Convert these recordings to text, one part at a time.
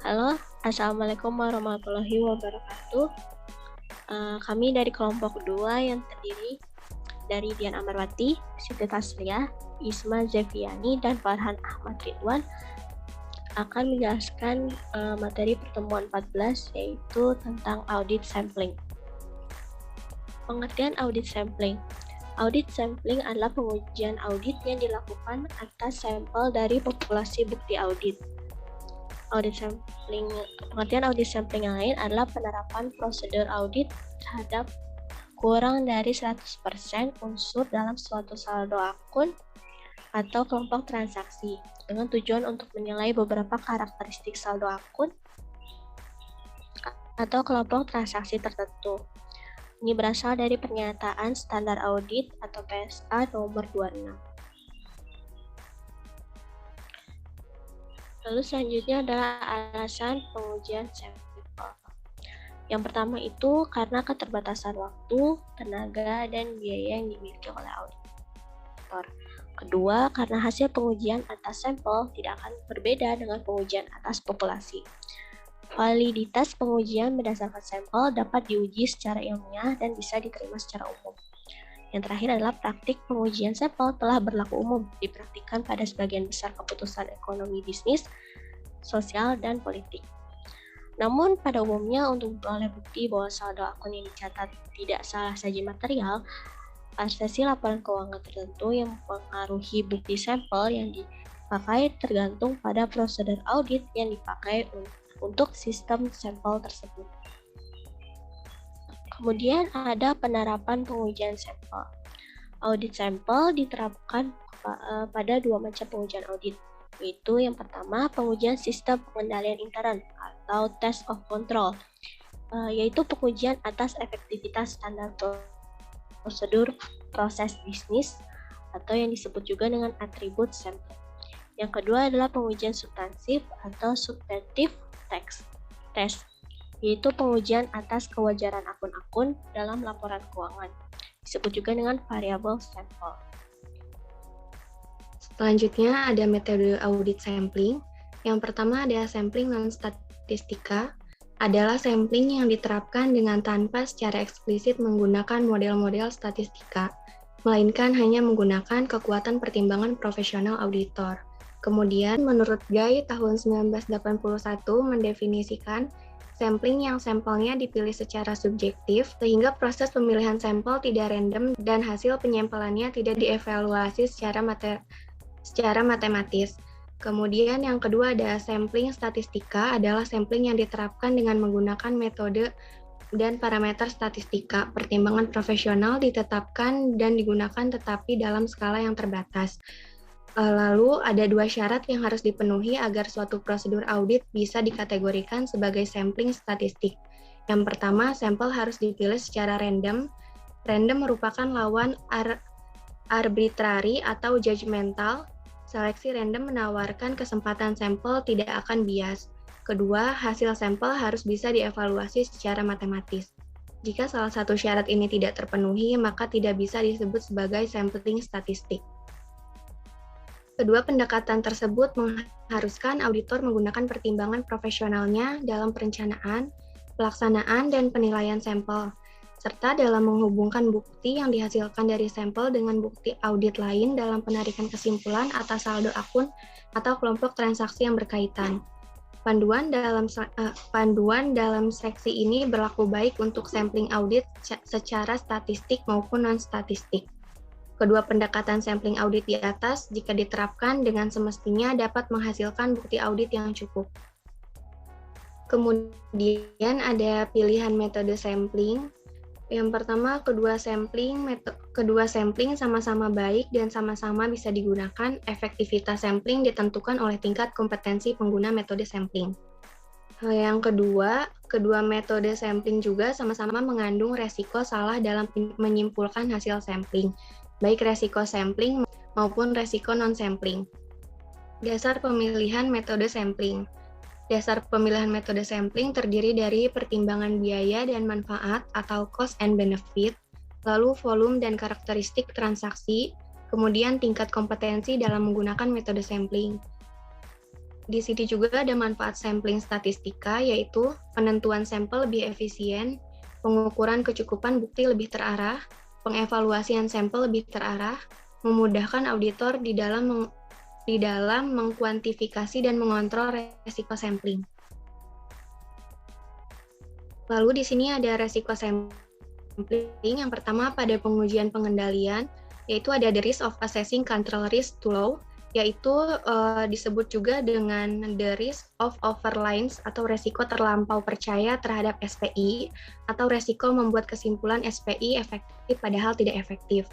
Halo, Assalamualaikum warahmatullahi wabarakatuh. Kami dari kelompok 2 yang terdiri dari Dian Amarwati, Siti Tasliah, Isma Zeviani, dan Farhan Ahmad Ridwan akan menjelaskan materi pertemuan 14 yaitu tentang audit sampling. Pengertian audit sampling. Audit sampling adalah pengujian audit yang dilakukan atas sampel dari populasi bukti audit. Pengertian audit sampling yang lain adalah penerapan prosedur audit terhadap kurang dari 100% unsur dalam suatu saldo akun atau kelompok transaksi dengan tujuan untuk menilai beberapa karakteristik saldo akun atau kelompok transaksi tertentu. Ini berasal dari pernyataan standar audit atau PSA nomor 26. Lalu selanjutnya adalah alasan pengujian sampel. Yang pertama itu karena keterbatasan waktu, tenaga, dan biaya yang dimiliki oleh auditor. Kedua, karena hasil pengujian atas sampel tidak akan berbeda dengan pengujian atas populasi. Validitas pengujian berdasarkan sampel dapat diuji secara ilmiah dan bisa diterima secara umum. Yang terakhir adalah praktik pengujian sampel telah berlaku umum, dipraktikkan pada sebagian besar keputusan ekonomi bisnis, sosial, dan politik. Namun pada umumnya untuk memperoleh bukti bahwa saldo akun yang dicatat tidak salah saji material, asesi laporan keuangan tertentu yang mempengaruhi bukti sampel yang dipakai tergantung pada prosedur audit yang dipakai untuk sistem sampel tersebut. Kemudian ada penerapan pengujian sampel. Audit sampel diterapkan pada dua macam pengujian audit, yaitu yang pertama pengujian sistem pengendalian intern atau test of control, yaitu pengujian atas efektivitas standar prosedur proses bisnis atau yang disebut juga dengan atribut sampel. Yang kedua adalah pengujian substansif atau substantive test, yaitu pengujian atas kewajaran akun-akun dalam laporan keuangan, disebut juga dengan variable sampel. Selanjutnya ada metode audit sampling. Yang pertama ada sampling non-statistika, adalah sampling yang diterapkan dengan tanpa secara eksplisit menggunakan model-model statistika, melainkan hanya menggunakan kekuatan pertimbangan profesional auditor. Kemudian, menurut Guy tahun 1981 mendefinisikan sampling yang sampelnya dipilih secara subjektif, sehingga proses pemilihan sampel tidak random dan hasil penyampelannya tidak dievaluasi secara matematis. Kemudian yang kedua ada sampling statistika, adalah sampling yang diterapkan dengan menggunakan metode dan parameter statistika. Pertimbangan profesional ditetapkan dan digunakan tetapi dalam skala yang terbatas. Lalu ada dua syarat yang harus dipenuhi agar suatu prosedur audit bisa dikategorikan sebagai sampling statistik. Yang pertama, sampel harus dipilih secara random. Random merupakan lawan arbitrary atau judgmental. Seleksi random menawarkan kesempatan sampel tidak akan bias. Kedua, hasil sampel harus bisa dievaluasi secara matematis. Jika salah satu syarat ini tidak terpenuhi, maka tidak bisa disebut sebagai sampling statistik. Kedua pendekatan tersebut mengharuskan auditor menggunakan pertimbangan profesionalnya dalam perencanaan, pelaksanaan, dan penilaian sampel, serta dalam menghubungkan bukti yang dihasilkan dari sampel dengan bukti audit lain dalam penarikan kesimpulan atas saldo akun atau kelompok transaksi yang berkaitan. Panduan dalam seksi ini berlaku baik untuk sampling audit secara statistik maupun non-statistik. Kedua pendekatan sampling audit di atas, jika diterapkan dengan semestinya, dapat menghasilkan bukti audit yang cukup. Kemudian ada pilihan metode sampling. Yang pertama, kedua sampling sama-sama baik dan sama-sama bisa digunakan. Efektivitas sampling ditentukan oleh tingkat kompetensi pengguna metode sampling. Yang kedua metode sampling juga sama-sama mengandung resiko salah dalam menyimpulkan hasil sampling, baik resiko sampling maupun resiko non-sampling. Dasar pemilihan metode sampling. Dasar pemilihan metode sampling terdiri dari pertimbangan biaya dan manfaat atau cost and benefit, lalu volume dan karakteristik transaksi, kemudian tingkat kompetensi dalam menggunakan metode sampling. Di sini juga ada manfaat sampling statistika, yaitu penentuan sampel lebih efisien, pengukuran kecukupan bukti lebih terarah, pengevaluasian sampel lebih terarah, memudahkan auditor di dalam mengkuantifikasi dan mengontrol resiko sampling. Lalu di sini ada resiko sampling. Yang pertama pada pengujian pengendalian, yaitu ada the risk of assessing control risk too low, yaitu disebut juga dengan the risk of overreliance atau resiko terlampau percaya terhadap SPI, atau resiko membuat kesimpulan SPI efektif padahal tidak efektif.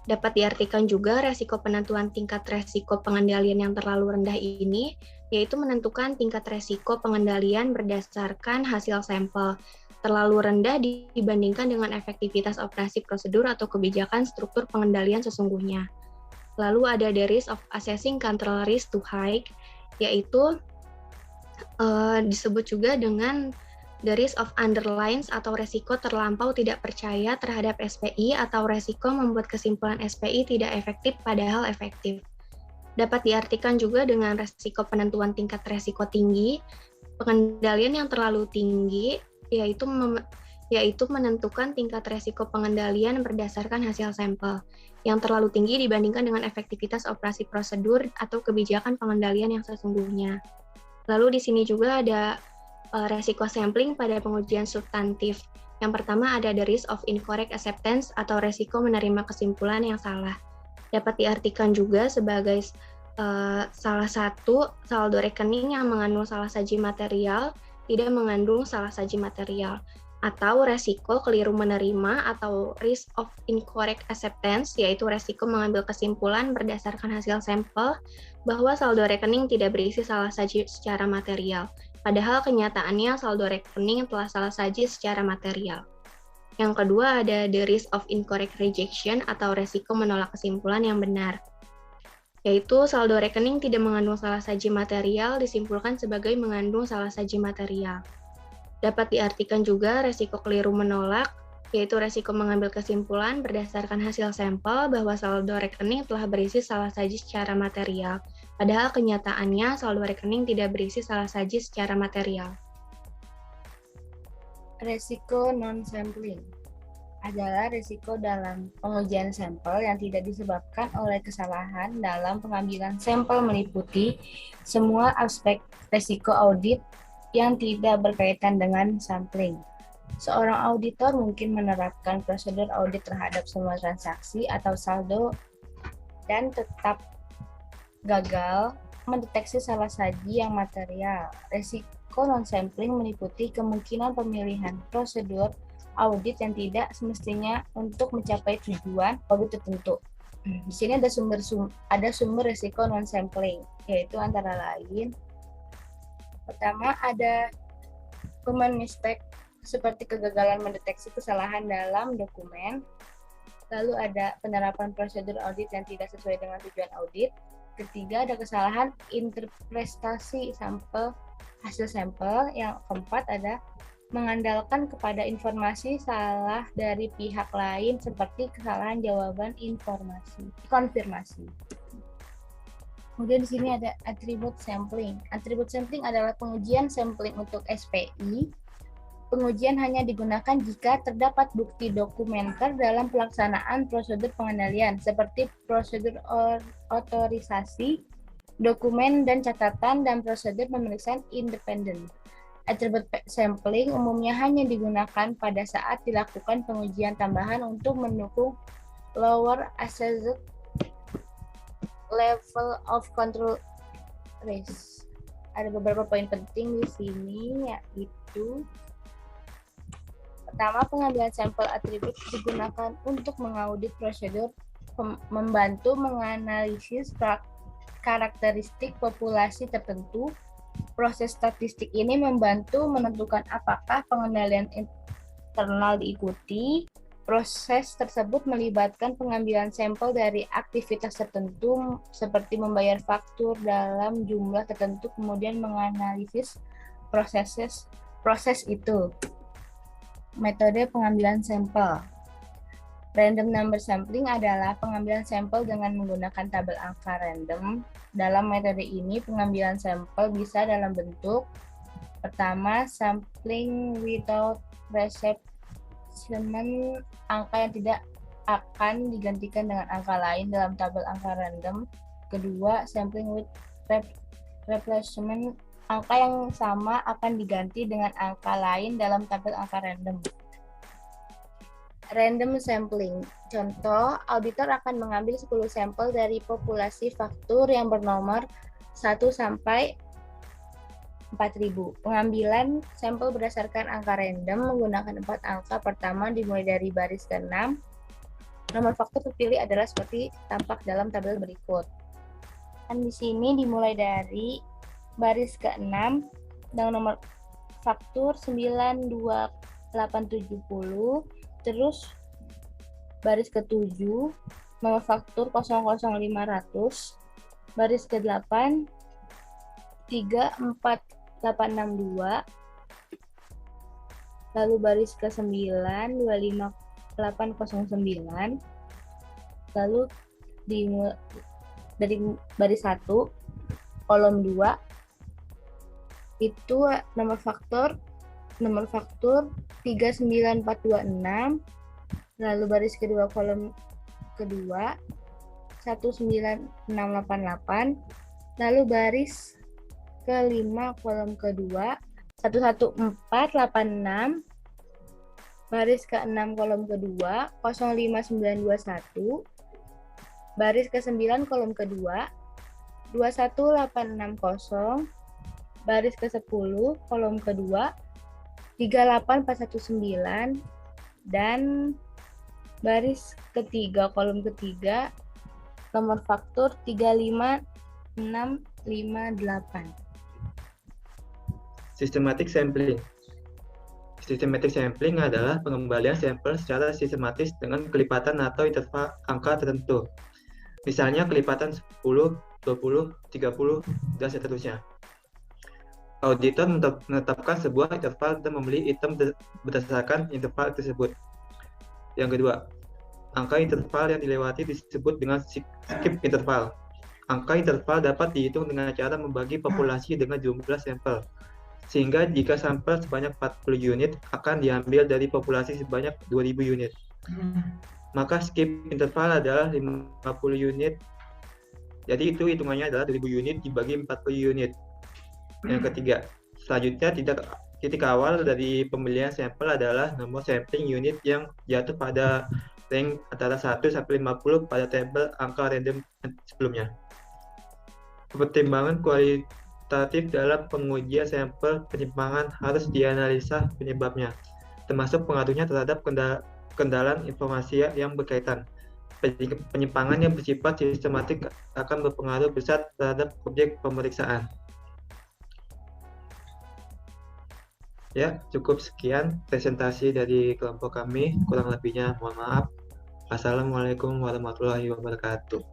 Dapat diartikan juga resiko penentuan tingkat resiko pengendalian yang terlalu rendah ini, yaitu menentukan tingkat resiko pengendalian berdasarkan hasil sampel terlalu rendah dibandingkan dengan efektivitas operasi prosedur atau kebijakan struktur pengendalian sesungguhnya. Lalu ada the risk of assessing control risk too high, yaitu disebut juga dengan the risk of underlines atau resiko terlampau tidak percaya terhadap SPI atau resiko membuat kesimpulan SPI tidak efektif padahal efektif. Dapat diartikan juga dengan resiko penentuan tingkat resiko tinggi, pengendalian yang terlalu tinggi, yaitu menentukan tingkat resiko pengendalian berdasarkan hasil sampel yang terlalu tinggi dibandingkan dengan efektivitas operasi prosedur atau kebijakan pengendalian yang sesungguhnya. Lalu di sini juga ada resiko sampling pada pengujian substantif. Yang pertama ada the risk of incorrect acceptance atau resiko menerima kesimpulan yang salah. Dapat diartikan juga sebagai salah satu saldo rekening yang mengandung salah saji material tidak mengandung salah saji material, atau resiko keliru menerima atau risk of incorrect acceptance, yaitu resiko mengambil kesimpulan berdasarkan hasil sampel bahwa saldo rekening tidak berisi salah saji secara material, padahal kenyataannya saldo rekening telah salah saji secara material. Yang kedua ada the risk of incorrect rejection atau resiko menolak kesimpulan yang benar, yaitu saldo rekening tidak mengandung salah saji material disimpulkan sebagai mengandung salah saji material. Dapat diartikan juga resiko keliru menolak, yaitu resiko mengambil kesimpulan berdasarkan hasil sampel bahwa saldo rekening telah berisi salah saji secara material, padahal kenyataannya saldo rekening tidak berisi salah saji secara material. Resiko non-sampling adalah risiko dalam pengujian sampel yang tidak disebabkan oleh kesalahan dalam pengambilan sampel meliputi semua aspek risiko audit yang tidak berkaitan dengan sampling. Seorang auditor mungkin menerapkan prosedur audit terhadap semua transaksi atau saldo dan tetap gagal mendeteksi salah saji yang material. Risiko non-sampling meliputi kemungkinan pemilihan prosedur audit yang tidak semestinya untuk mencapai tujuan audit tertentu. Di sini ada sumber risiko non-sampling, yaitu antara lain pertama ada human mistake seperti kegagalan mendeteksi kesalahan dalam dokumen. Lalu ada penerapan prosedur audit yang tidak sesuai dengan tujuan audit. Ketiga ada kesalahan interpretasi hasil sampel. Yang keempat ada mengandalkan kepada informasi salah dari pihak lain seperti kesalahan jawaban konfirmasi. Kemudian di sini ada attribute sampling. Attribute sampling adalah pengujian sampling untuk SPI. Pengujian hanya digunakan jika terdapat bukti dokumenter dalam pelaksanaan prosedur pengendalian seperti prosedur otorisasi, dokumen dan catatan, dan prosedur pemeriksaan independen. Attribute sampling umumnya hanya digunakan pada saat dilakukan pengujian tambahan untuk mendukung lower assessed level of control risk. Ada beberapa poin penting di sini, yaitu pertama, pengambilan sampel atribut digunakan untuk mengaudit prosedur, membantu menganalisis karakteristik populasi tertentu. Proses statistik ini membantu menentukan apakah pengendalian internal diikuti. Proses tersebut melibatkan pengambilan sampel dari aktivitas tertentu seperti membayar faktur dalam jumlah tertentu, kemudian menganalisis proses itu. Metode pengambilan sampel. Random number sampling adalah pengambilan sampel dengan menggunakan tabel angka random. Dalam metode ini, pengambilan sampel bisa dalam bentuk pertama, sampling without reception, angka yang tidak akan digantikan dengan angka lain dalam tabel angka random. Kedua, sampling with replacement, angka yang sama akan diganti dengan angka lain dalam tabel angka random. Random sampling. Contoh, auditor akan mengambil 10 sampel dari populasi faktur yang bernomor 1 sampai 4.000. Pengambilan sampel berdasarkan angka random menggunakan 4 angka pertama dimulai dari baris ke-6. Nomor faktur terpilih adalah seperti tampak dalam tabel berikut. Dan di sini dimulai dari baris ke-6 dengan nomor faktur 92870, terus baris ke-7 nomor faktur 00500, baris ke-8 34862, lalu baris ke-9 25809, lalu dari baris 1 kolom 2 itu nomor faktur 39426, lalu baris kedua kolom kedua 19688, lalu baris kelima kolom kedua 11486, baris ke-6 kolom kedua 05921, baris ke-9 kolom kedua 21860, baris ke-10 kolom kedua 38419, dan baris ketiga kolom ketiga nomor faktur 35658. Systematic sampling. Systematic sampling adalah pengembalian sampel secara sistematis dengan kelipatan atau interval angka tertentu. Misalnya kelipatan 10, 20, 30, dan seterusnya. Auditor menetapkan sebuah interval dan membeli item berdasarkan interval tersebut. Yang kedua, angka interval yang dilewati disebut dengan skip interval. Angka interval dapat dihitung dengan cara membagi populasi dengan jumlah sampel. Sehingga jika sampel sebanyak 40 unit akan diambil dari populasi sebanyak 2000 unit. Maka skip interval adalah 50 unit. Jadi itu hitungannya adalah 2000 unit dibagi 40 unit. Yang ketiga, selanjutnya titik awal dari pembelian sampel adalah nomor sampling unit yang jatuh pada rank antara 1 sampai 50 pada tabel angka random sebelumnya. Pertimbangan kualitatif dalam pengujian sampel penyimpangan harus dianalisa penyebabnya, termasuk pengaruhnya terhadap kendalan informasi yang berkaitan. Penyimpangan yang bersifat sistematik akan berpengaruh besar terhadap objek pemeriksaan. Ya, cukup sekian presentasi dari kelompok kami. Kurang lebihnya mohon maaf. Assalamualaikum warahmatullahi wabarakatuh.